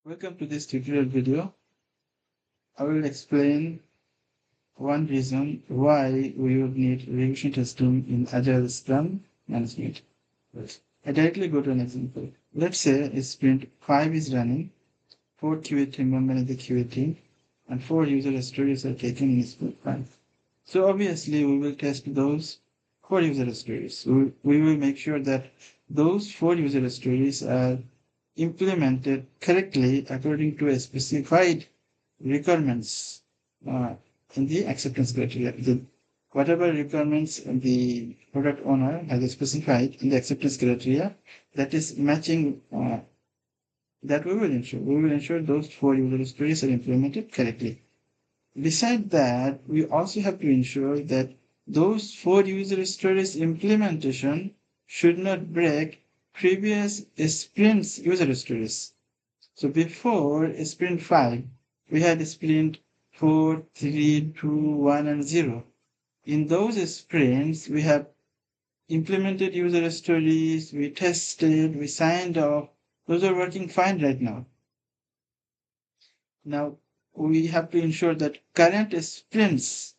Welcome to this tutorial video. I will explain one reason why we would need regression testing in Agile Scrum management. I directly go to an example. Let's say sprint 5 is running, 4 QA team members in the QA team, and 4 user stories are taken in sprint 5. So obviously we will test those 4 user stories. We will make sure that those 4 user stories are implemented correctly according to a specified requirements in the acceptance criteria. Whatever requirements the product owner has specified in the acceptance criteria, that is matching, that we will ensure. We will ensure those 4 user stories are implemented correctly. Besides that, we also have to ensure that those 4 user stories implementation should not break previous sprints user stories. So before sprint 5, we had sprint 4, 3, 2, 1, and 0. In those sprints, we have implemented user stories, we tested, we signed off. Those are working fine right now. Now, we have to ensure that current sprints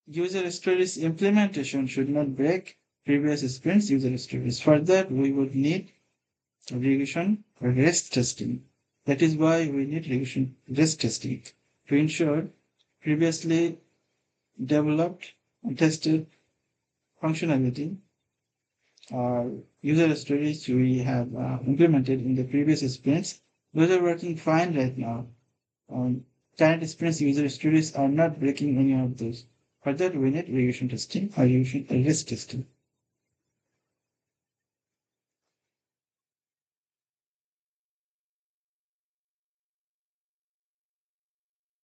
user stories implementation should not break previous sprints user stories. For that, we would need regression testing. That is why we need regression testing to ensure previously developed and tested functionality or user stories we have implemented in the previous sprints. Those are working fine right now. Current sprints user stories are not breaking any of those. For that, we need regression testing or regression testing.